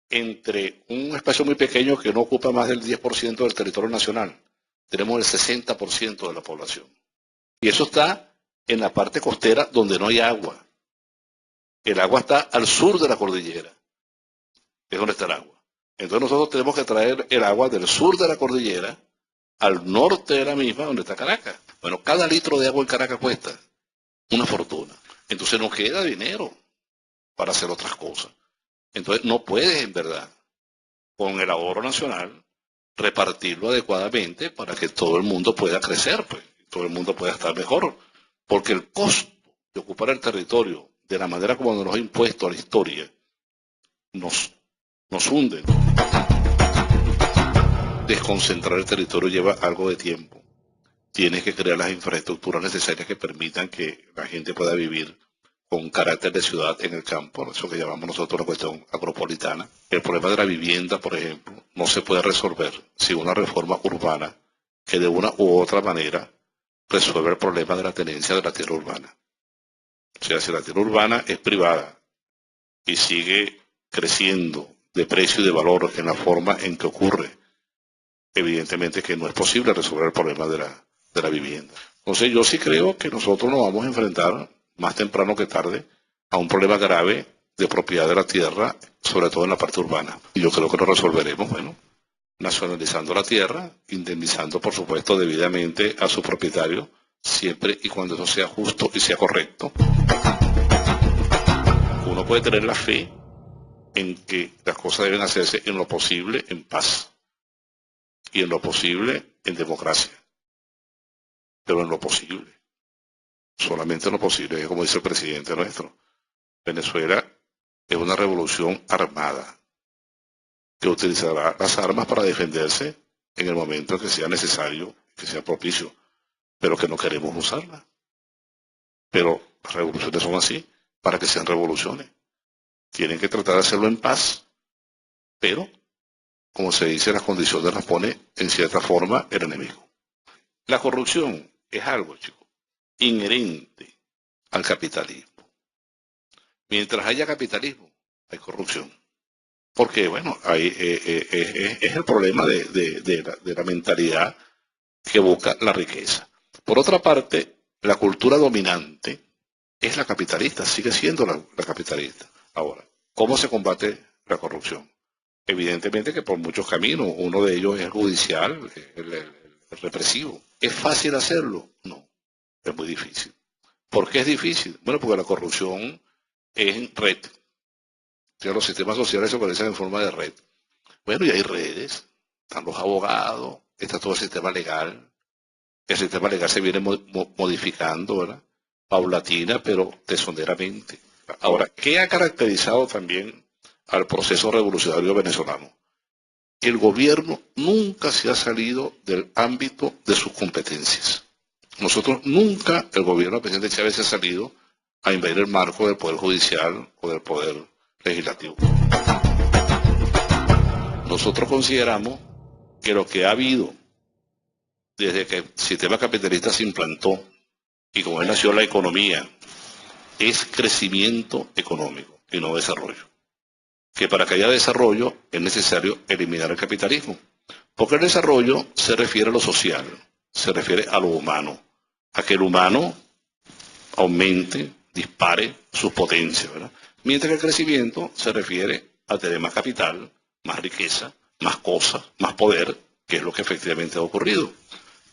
entre un espacio muy pequeño que no ocupa más del 10% del territorio nacional, tenemos el 60% de la población. Y eso está en la parte costera donde no hay agua. El agua está al sur de la cordillera, es donde está el agua. Entonces nosotros tenemos que traer el agua del sur de la cordillera al norte de la misma, donde está Caracas. Bueno, cada litro de agua en Caracas cuesta una fortuna. Entonces no queda dinero para hacer otras cosas. Entonces no puedes, en verdad, con el ahorro nacional, repartirlo adecuadamente para que todo el mundo pueda crecer, pues, todo el mundo pueda estar mejor. Porque el costo de ocupar el territorio de la manera como nos lo ha impuesto a la historia nos hunde. Desconcentrar el territorio lleva algo de tiempo. Tienes que crear las infraestructuras necesarias que permitan que la gente pueda vivir con carácter de ciudad en el campo, eso que llamamos nosotros la cuestión agropolitana. El problema de la vivienda, por ejemplo, no se puede resolver sin una reforma urbana que de una u otra manera resuelva el problema de la tenencia de la tierra urbana. O sea, si la tierra urbana es privada y sigue creciendo de precio y de valor en la forma en que ocurre, evidentemente que no es posible resolver el problema de la vivienda. Entonces yo sí creo que nosotros nos vamos a enfrentar más temprano que tarde a un problema grave de propiedad de la tierra, sobre todo en la parte urbana. Y yo creo que lo resolveremos, bueno, nacionalizando la tierra, indemnizando, por supuesto, debidamente a su propietario, siempre y cuando eso sea justo y sea correcto. Uno puede tener la fe en que las cosas deben hacerse en lo posible en paz y en lo posible en democracia, pero en lo posible. Solamente en lo posible, como dice el presidente nuestro. Venezuela es una revolución armada que utilizará las armas para defenderse en el momento en que sea necesario, que sea propicio, pero que no queremos usarla. Pero las revoluciones son así, para que sean revoluciones. Tienen que tratar de hacerlo en paz, pero, como se dice, las condiciones las pone en cierta forma el enemigo. La corrupción es algo, chicos, inherente al capitalismo. Mientras haya capitalismo, hay corrupción. Porque, bueno, es el problema de la mentalidad que busca la riqueza. Por otra parte, la cultura dominante es la capitalista, sigue siendo la capitalista. Ahora, ¿cómo se combate la corrupción? Evidentemente que por muchos caminos, uno de ellos es el judicial, el represivo. ¿Es fácil hacerlo? No, es muy difícil. ¿Por qué es difícil? Bueno, porque la corrupción es en red. O sea, los sistemas sociales se organizan en forma de red. Bueno, y hay redes, están los abogados, está todo el sistema legal. El sistema legal se viene modificando, ¿verdad? Paulatina, pero tesoneramente. Ahora, ¿qué ha caracterizado también al proceso revolucionario venezolano? El gobierno nunca se ha salido del ámbito de sus competencias. Nosotros nunca, el gobierno del presidente Chávez se ha salido a invadir el marco del Poder Judicial o del Poder Legislativo. Nosotros consideramos que lo que ha habido desde que el sistema capitalista se implantó y como él nació la economía, es crecimiento económico y no desarrollo. Que para que haya desarrollo es necesario eliminar el capitalismo. Porque el desarrollo se refiere a lo social, se refiere a lo humano, a que el humano aumente, dispare sus potencias, ¿verdad? Mientras que el crecimiento se refiere a tener más capital, más riqueza, más cosas, más poder, que es lo que efectivamente ha ocurrido.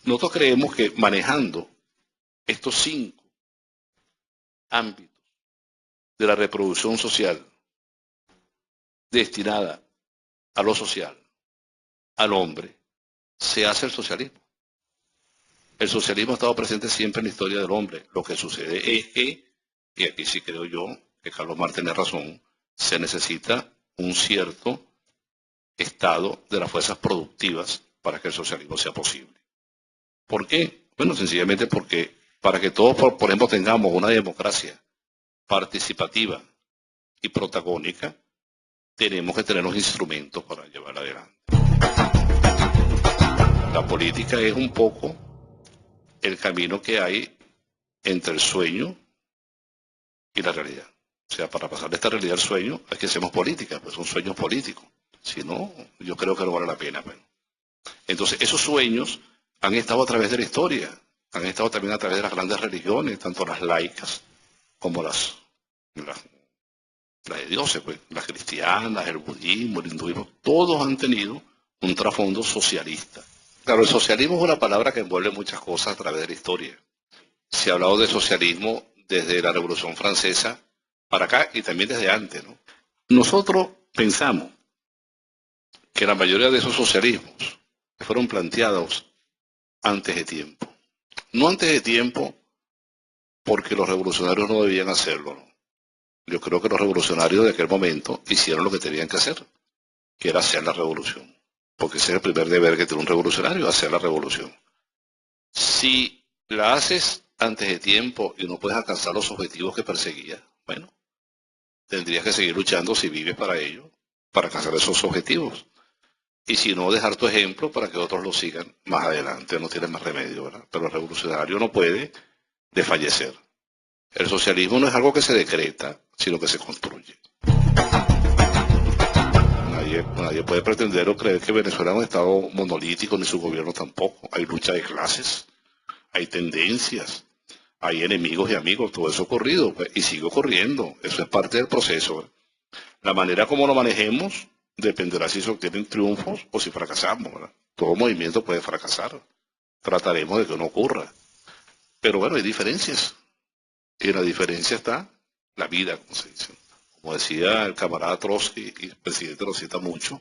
Nosotros creemos que manejando estos 5 ámbitos de la reproducción social destinada a lo social, al hombre, se hace el socialismo. El socialismo ha estado presente siempre en la historia del hombre. Lo que sucede es que, y aquí sí creo yo que Carlos Marx tiene razón, se necesita un cierto estado de las fuerzas productivas para que el socialismo sea posible. ¿Por qué? Bueno, sencillamente porque para que todos, por ejemplo, tengamos una democracia participativa y protagónica, tenemos que tener los instrumentos para llevar adelante. La política es un poco el camino que hay entre el sueño y la realidad. O sea, para pasar de esta realidad al sueño, es que hacemos política, pues son sueños políticos. Si no, yo creo que no vale la pena. Pues. Entonces, esos sueños han estado a través de la historia, han estado también a través de las grandes religiones, tanto las laicas como las de dioses, pues, las cristianas, el budismo, el hinduismo, todos han tenido un trasfondo socialista. Claro, el socialismo es una palabra que envuelve muchas cosas a través de la historia. Se ha hablado de socialismo desde la Revolución Francesa para acá y también desde antes, ¿no? Nosotros pensamos que la mayoría de esos socialismos fueron planteados antes de tiempo. No antes de tiempo porque los revolucionarios no debían hacerlo, ¿no? Yo creo que los revolucionarios de aquel momento hicieron lo que tenían que hacer, que era hacer la revolución. Porque ese es el primer deber que tiene un revolucionario, hacer la revolución. Si la haces antes de tiempo y no puedes alcanzar los objetivos que perseguías, bueno, tendrías que seguir luchando si vives para ello, para alcanzar esos objetivos. Y si no, dejar tu ejemplo para que otros lo sigan más adelante, no tiene más remedio, ¿verdad? Pero el revolucionario no puede desfallecer. El socialismo no es algo que se decreta, sino que se construye. Nadie puede pretender o creer que Venezuela es un estado monolítico, ni su gobierno tampoco. Hay lucha de clases, hay tendencias, hay enemigos y amigos, todo eso ha ocurrido pues, y sigue ocurriendo. Eso es parte del proceso. La manera como lo manejemos dependerá si se obtienen triunfos o si fracasamos, ¿verdad? Todo movimiento puede fracasar. Trataremos de que no ocurra. Pero bueno, hay diferencias. Y en la diferencia está la vida, como se dice. Como decía el camarada Trotsky, y el presidente lo cita mucho,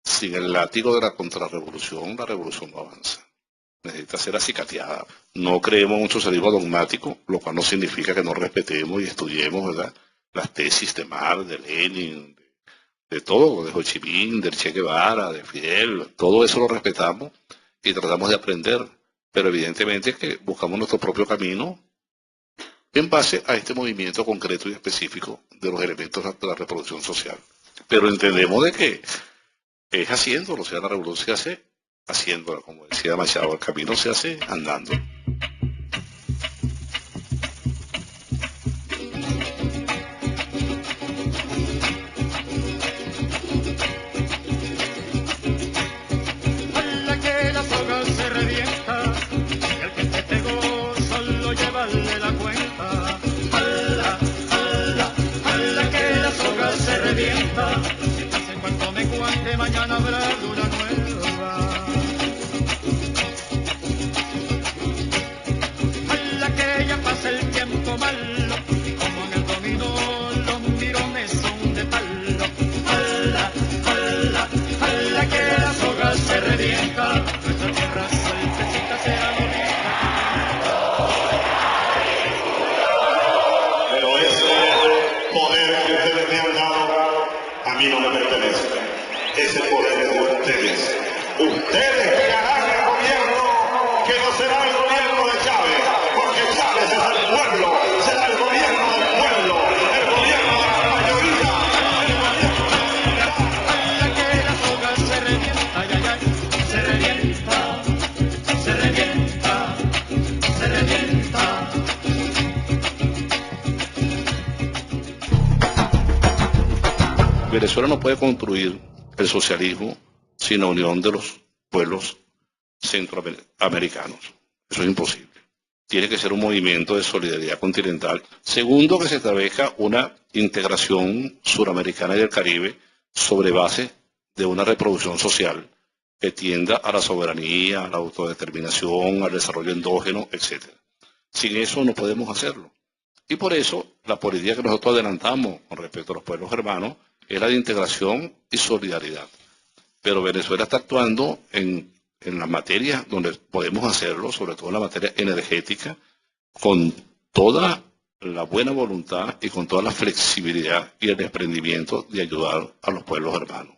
sin el látigo de la contrarrevolución, la revolución no avanza. Necesita ser acicateada. No creemos en un socialismo dogmático, lo cual no significa que no respetemos y estudiemos, ¿verdad?, las tesis de Marx, de Lenin, de todo, de Ho Chi Minh, del Che Guevara, de Fidel, todo eso lo respetamos y tratamos de aprender, pero evidentemente es que buscamos nuestro propio camino en base a este movimiento concreto y específico de los elementos de la reproducción social. Pero entendemos de que es haciéndolo, o sea, la revolución se hace haciéndola, como decía Machado, el camino se hace andando. Mañana habrá luna nueva. Ojalá que ya pase el tiempo malo, como en el dominó los mirones son de palo. Ojalá, ojalá, ojalá que la soga se revienta, nuestra tierra sueltecita será bonita. Pero ese poder que ustedes me han dado, a mí no me pertenece. Ese poder es de ustedes. Ustedes crearán el gobierno que no será el gobierno de Chávez, porque Chávez es el pueblo, será el gobierno del pueblo, el gobierno de la mayoría, el gobierno de la libertad. Ojalá que la soga se revienta, ay, ay, ay, se revienta, se revienta, se revienta. Venezuela no puede construir el socialismo sin la unión de los pueblos centroamericanos. Eso es imposible. Tiene que ser un movimiento de solidaridad continental. Segundo, que se establezca una integración suramericana y del Caribe sobre base de una reproducción social que tienda a la soberanía, a la autodeterminación, al desarrollo endógeno, etc. Sin eso no podemos hacerlo. Y por eso la política que nosotros adelantamos con respecto a los pueblos hermanos es la de integración y solidaridad. Pero Venezuela está actuando en las materias donde podemos hacerlo, sobre todo en la materia energética, con toda la buena voluntad y con toda la flexibilidad y el desprendimiento de ayudar a los pueblos hermanos.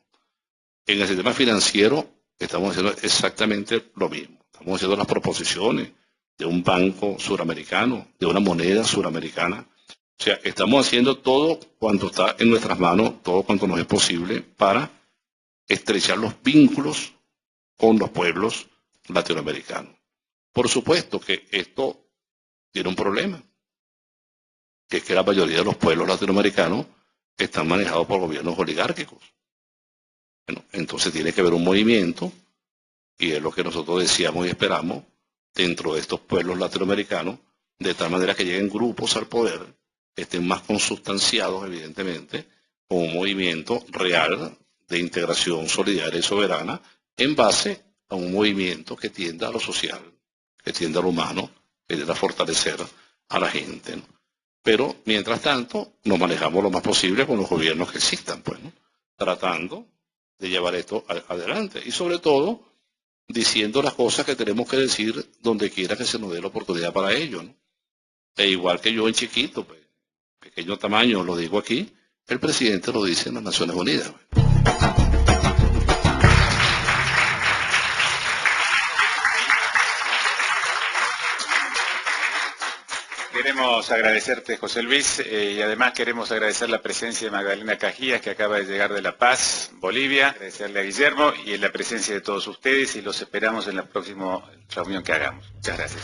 En el sistema financiero estamos haciendo exactamente lo mismo. Estamos haciendo las proposiciones de un banco suramericano, de una moneda suramericana. O sea, estamos haciendo todo cuanto está en nuestras manos, todo cuanto nos es posible para estrechar los vínculos con los pueblos latinoamericanos. Por supuesto que esto tiene un problema. que es que la mayoría de los pueblos latinoamericanos están manejados por gobiernos oligárquicos. Bueno, entonces tiene que haber un movimiento, y es lo que nosotros decíamos y esperamos, dentro de estos pueblos latinoamericanos, de tal manera que lleguen grupos al poder, que estén más consustanciados, evidentemente, con un movimiento real de integración solidaria y soberana, en base a un movimiento que tienda a lo social, que tienda a lo humano, que tienda a fortalecer a la gente, ¿no? Pero, mientras tanto, nos manejamos lo más posible con los gobiernos que existan, pues, ¿no? Tratando de llevar esto adelante. Y sobre todo, diciendo las cosas que tenemos que decir donde quiera que se nos dé la oportunidad para ello, ¿no? E igual que yo en chiquito, pues, pequeño tamaño, lo digo aquí, el presidente lo dice en las Naciones Unidas. Pues. Queremos agradecerte, José Luis, y además queremos agradecer la presencia de Magdalena Cajías, que acaba de llegar de La Paz, Bolivia, agradecerle a Guillermo y en la presencia de todos ustedes, y los esperamos en la próxima reunión que hagamos. Muchas gracias.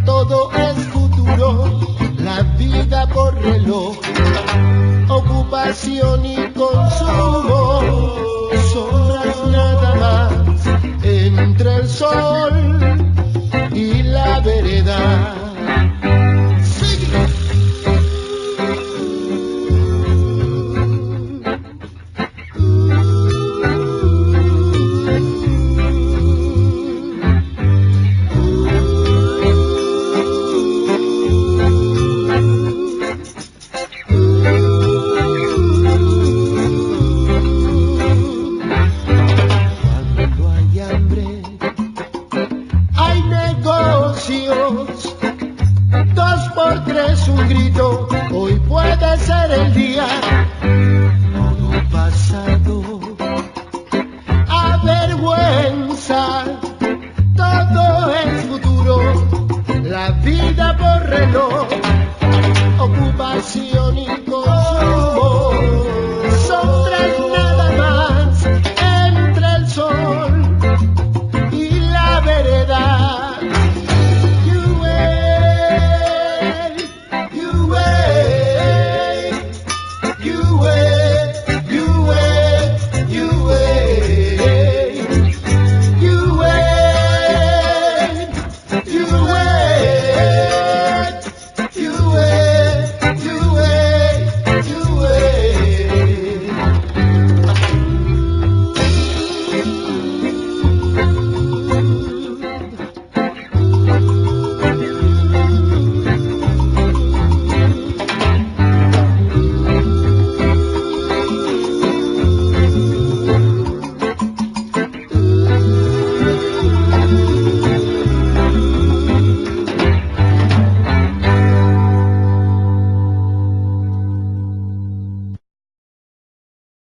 Todo es futuro, la vida por reloj, ocupación y consumo, sombras nada más entre el sol y la vereda. Un grito, hoy puede ser el día.